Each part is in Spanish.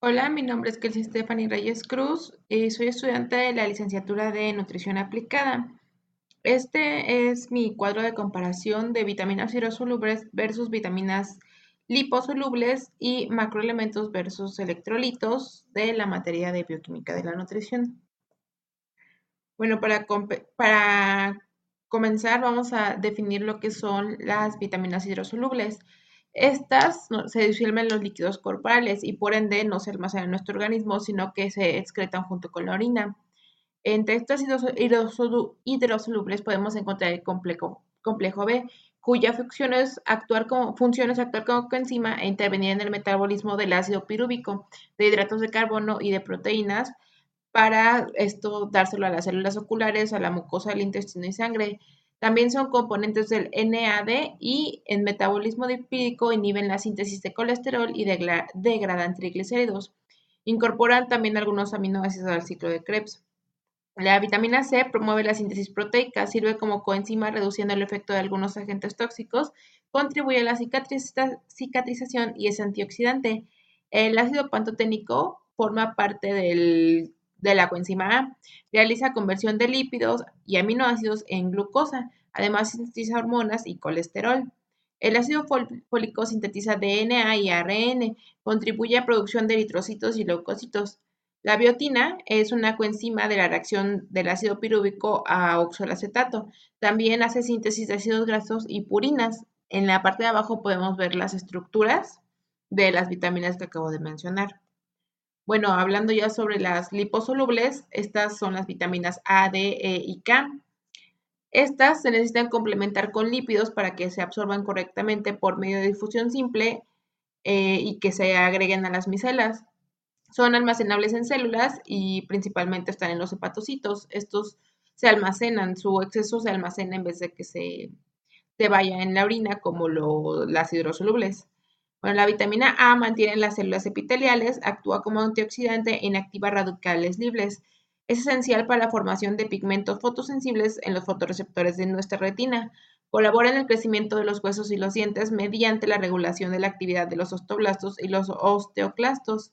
Hola, mi nombre es Kelsey Stephanie Reyes Cruz y soy estudiante de la licenciatura de Nutrición Aplicada. Este es mi cuadro de comparación de vitaminas hidrosolubles versus vitaminas liposolubles y macroelementos versus electrolitos de la materia de bioquímica de la nutrición. Bueno, para comenzar vamos a definir lo que son las vitaminas hidrosolubles. Estas se disuelven en los líquidos corporales y por ende no se almacenan en nuestro organismo, sino que se excretan junto con la orina. Entre estas hidrosolubles podemos encontrar el complejo B, cuyas funciones actuar como coenzima e intervenir en el metabolismo del ácido pirúvico, de hidratos de carbono y de proteínas, para esto dárselo a las células oculares, a la mucosa del intestino y sangre. También son componentes del NAD y en metabolismo lipídico inhiben la síntesis de colesterol y degradan triglicéridos. Incorporan también algunos aminoácidos al ciclo de Krebs. La vitamina C promueve la síntesis proteica, sirve como coenzima reduciendo el efecto de algunos agentes tóxicos, contribuye a la cicatrización y es antioxidante. El ácido pantoténico forma parte de la coenzima A, realiza conversión de lípidos y aminoácidos en glucosa, además sintetiza hormonas y colesterol. El ácido fólico sintetiza DNA y ARN, contribuye a producción de eritrocitos y leucocitos. La biotina es una coenzima de la reacción del ácido pirúvico a oxalacetato. También hace síntesis de ácidos grasos y purinas. En la parte de abajo podemos ver las estructuras de las vitaminas que acabo de mencionar. Bueno, hablando ya sobre las liposolubles, estas son las vitaminas A, D, E y K. Estas se necesitan complementar con lípidos para que se absorban correctamente por medio de difusión simple y que se agreguen a las micelas. Son almacenables en células y principalmente están en los hepatocitos. Estos se almacenan, su exceso se almacena en vez de que se vaya en la orina como las hidrosolubles. Bueno, la vitamina A mantiene las células epiteliales, actúa como antioxidante e inactiva radicales libres. Es esencial para la formación de pigmentos fotosensibles en los fotorreceptores de nuestra retina. Colabora en el crecimiento de los huesos y los dientes mediante la regulación de la actividad de los osteoblastos y los osteoclastos.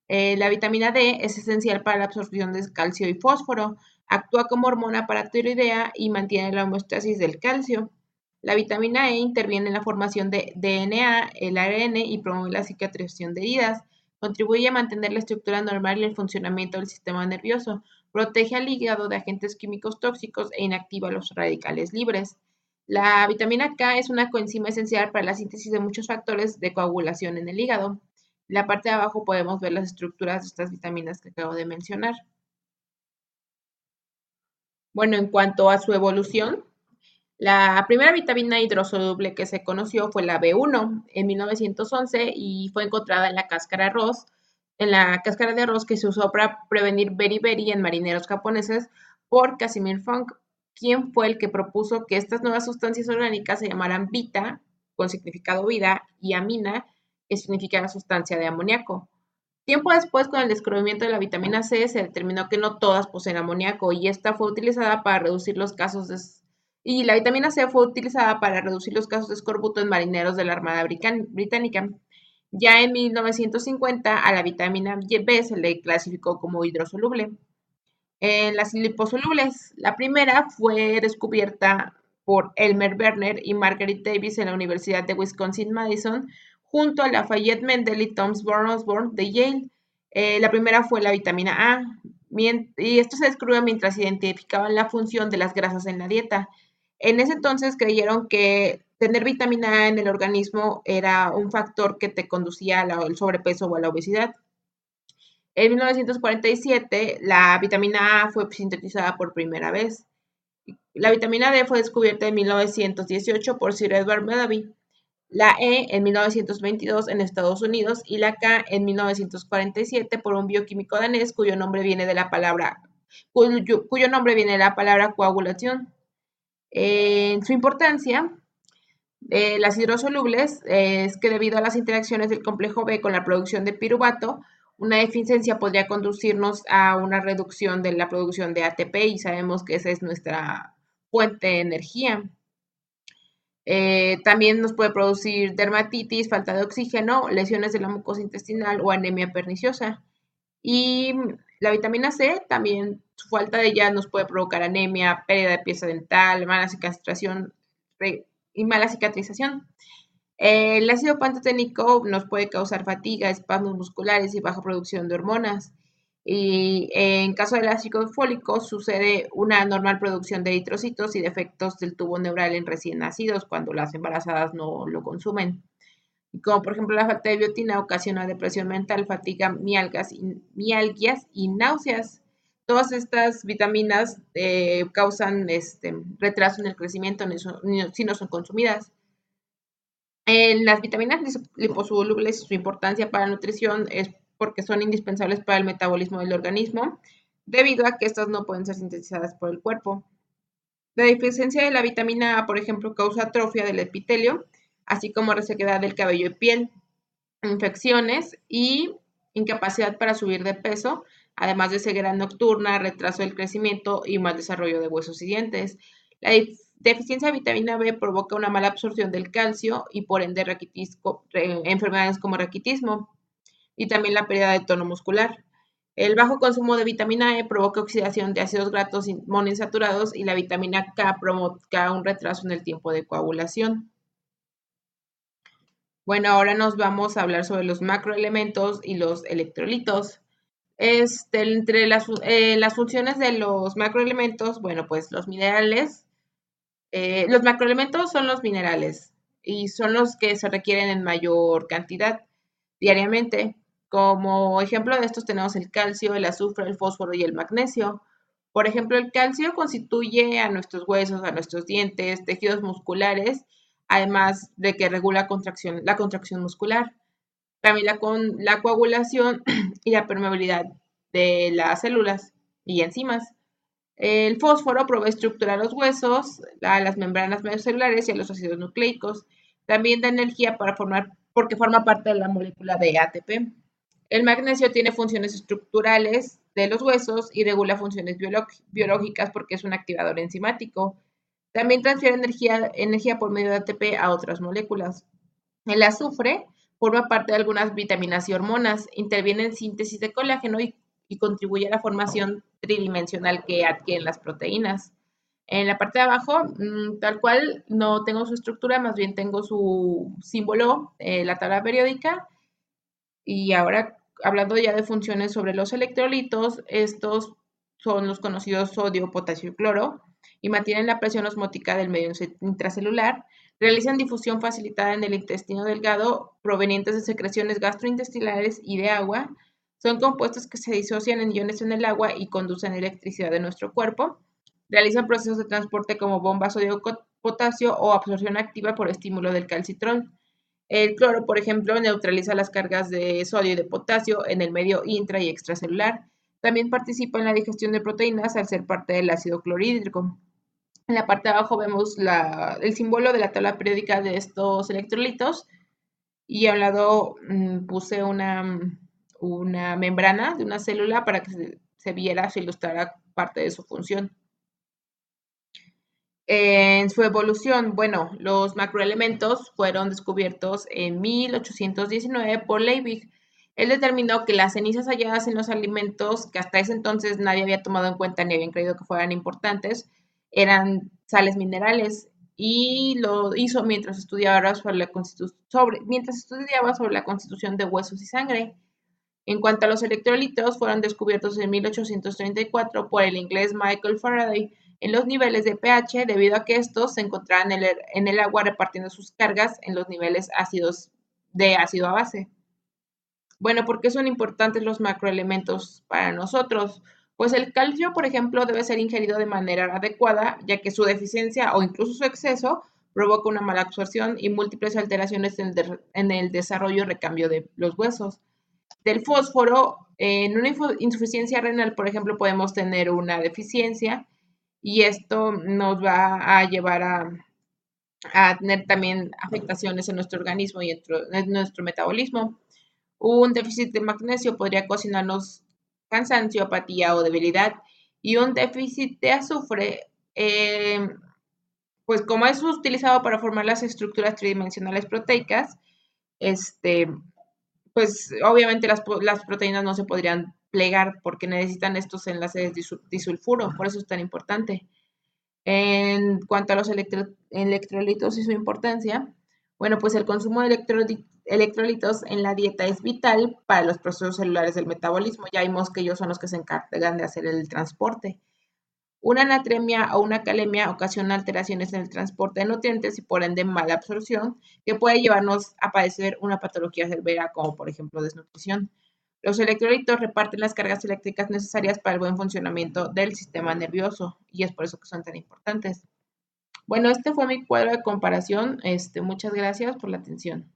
La vitamina D es esencial para la absorción de calcio y fósforo. Actúa como hormona paratiroidea y mantiene la homeostasis del calcio. La vitamina E interviene en la formación de DNA, el ARN y promueve la cicatrización de heridas. Contribuye a mantener la estructura normal y el funcionamiento del sistema nervioso. Protege al hígado de agentes químicos tóxicos e inactiva los radicales libres. La vitamina K es una coenzima esencial para la síntesis de muchos factores de coagulación en el hígado. En la parte de abajo podemos ver las estructuras de estas vitaminas que acabo de mencionar. Bueno, en cuanto a su evolución, la primera vitamina hidrosoluble que se conoció fue la B1 en 1911 y fue encontrada en la cáscara de arroz que se usó para prevenir beriberi en marineros japoneses por Casimir Funk, quien fue el que propuso que estas nuevas sustancias orgánicas se llamaran vita, con significado vida, y amina, que significa sustancia de amoníaco. Tiempo después, con el descubrimiento de la vitamina C, se determinó que no todas poseen amoníaco y esta fue utilizada para reducir los casos de y la vitamina C fue utilizada para reducir los casos de escorbuto en marineros de la Armada Británica. Ya en 1950 a la vitamina B se le clasificó como hidrosoluble. En las liposolubles, la primera fue descubierta por Elmer Werner y Margaret Davis en la Universidad de Wisconsin-Madison, junto a Lafayette Mendel y Thomas Osborne de Yale. La primera fue la vitamina A, y esto se descubrió mientras identificaban la función de las grasas en la dieta. En ese entonces creyeron que tener vitamina A en el organismo era un factor que te conducía al sobrepeso o a la obesidad. En 1947, la vitamina A fue sintetizada por primera vez. La vitamina D fue descubierta en 1918 por Sir Edward Medavie, la E en 1922 en Estados Unidos y la K en 1947 por un bioquímico danés cuyo nombre viene de la palabra coagulación. En su importancia, las hidrosolubles es que debido a las interacciones del complejo B con la producción de piruvato, una deficiencia podría conducirnos a una reducción de la producción de ATP y sabemos que esa es nuestra fuente de energía. También nos puede producir dermatitis, falta de oxígeno, lesiones de la mucosa intestinal o anemia perniciosa. Y la vitamina C, también su falta de ella nos puede provocar anemia, pérdida de pieza dental, mala cicatrización y mala cicatrización. El ácido pantoténico nos puede causar fatiga, espasmos musculares y baja producción de hormonas. Y en caso del ácido fólico sucede una anormal producción de eritrocitos y defectos del tubo neural en recién nacidos cuando las embarazadas no lo consumen. Como por ejemplo la falta de biotina ocasiona depresión mental, fatiga, mialgias y náuseas. Todas estas vitaminas causan retraso en el crecimiento si no son consumidas. Las vitaminas liposolubles, su importancia para la nutrición es porque son indispensables para el metabolismo del organismo, debido a que estas no pueden ser sintetizadas por el cuerpo. La deficiencia de la vitamina A, por ejemplo, causa atrofia del epitelio, así como resequedad del cabello y piel, infecciones y incapacidad para subir de peso, además de ceguera nocturna, retraso del crecimiento y mal desarrollo de huesos y dientes. La deficiencia de vitamina B provoca una mala absorción del calcio y por ende enfermedades como raquitismo y también la pérdida de tono muscular. El bajo consumo de vitamina E provoca oxidación de ácidos grasos monoinsaturados y la vitamina K provoca un retraso en el tiempo de coagulación. Bueno, ahora nos vamos a hablar sobre los macroelementos y los electrolitos. Entre las funciones de los macroelementos, bueno, pues los minerales, los macroelementos son los minerales y son los que se requieren en mayor cantidad diariamente. Como ejemplo de estos tenemos el calcio, el azufre, el fósforo y el magnesio. Por ejemplo, el calcio constituye a nuestros huesos, a nuestros dientes, tejidos musculares, además de que regula la contracción muscular. También la coagulación y la permeabilidad de las células y enzimas. El fósforo provee estructura a los huesos, a las membranas celulares y a los ácidos nucleicos. También da energía porque forma parte de la molécula de ATP. El magnesio tiene funciones estructurales de los huesos y regula funciones biológicas porque es un activador enzimático. También transfiere energía por medio de ATP a otras moléculas. El azufre forma parte de algunas vitaminas y hormonas, interviene en síntesis de colágeno y contribuye a la formación tridimensional que adquieren las proteínas. En la parte de abajo, tal cual, no tengo su estructura, más bien tengo su símbolo, la tabla periódica. Y ahora, hablando ya de funciones sobre los electrolitos, estos son los conocidos sodio, potasio y cloro, y mantienen la presión osmótica del medio intracelular, realizan difusión facilitada en el intestino delgado provenientes de secreciones gastrointestinales y de agua, son compuestos que se disocian en iones en el agua y conducen electricidad de nuestro cuerpo, realizan procesos de transporte como bomba sodio-potasio o absorción activa por estímulo del calcitrol. El cloro, por ejemplo, neutraliza las cargas de sodio y de potasio en el medio intra y extracelular. También participa en la digestión de proteínas al ser parte del ácido clorhídrico. En la parte de abajo vemos el símbolo de la tabla periódica de estos electrolitos y a un lado puse una membrana de una célula para que se viera, se ilustrara parte de su función. En su evolución, bueno, los macroelementos fueron descubiertos en 1819 por Liebig. Él determinó que las cenizas halladas en los alimentos que hasta ese entonces nadie había tomado en cuenta ni habían creído que fueran importantes, eran sales minerales y lo hizo mientras estudiaba sobre la constitución de huesos y sangre. En cuanto a los electrolitos, fueron descubiertos en 1834 por el inglés Michael Faraday en los niveles de pH debido a que estos se encontraban en el agua repartiendo sus cargas en los niveles ácidos de ácido a base. Bueno, ¿por qué son importantes los macroelementos para nosotros? Pues el calcio, por ejemplo, debe ser ingerido de manera adecuada, ya que su deficiencia o incluso su exceso provoca una mala absorción y múltiples alteraciones en el desarrollo y recambio de los huesos. Del fósforo, en una insuficiencia renal, por ejemplo, podemos tener una deficiencia y esto nos va a llevar a tener también afectaciones en nuestro organismo y en nuestro metabolismo. Un déficit de magnesio podría ocasionarnos cansancio, apatía o debilidad. Y un déficit de azufre pues como es utilizado para formar las estructuras tridimensionales proteicas, este, pues obviamente las proteínas no se podrían plegar porque necesitan estos enlaces disulfuro, por eso es tan importante. En cuanto a los electrolitos y su importancia, bueno, pues el consumo de electrolitos en la dieta es vital para los procesos celulares del metabolismo. Ya vimos que ellos son los que se encargan de hacer el transporte. Una anatremia o una calemia ocasiona alteraciones en el transporte de nutrientes y por ende mala absorción, que puede llevarnos a padecer una patología severa como por ejemplo desnutrición. Los electrolitos reparten las cargas eléctricas necesarias para el buen funcionamiento del sistema nervioso y es por eso que son tan importantes. Bueno, este fue mi cuadro de comparación. Muchas gracias por la atención.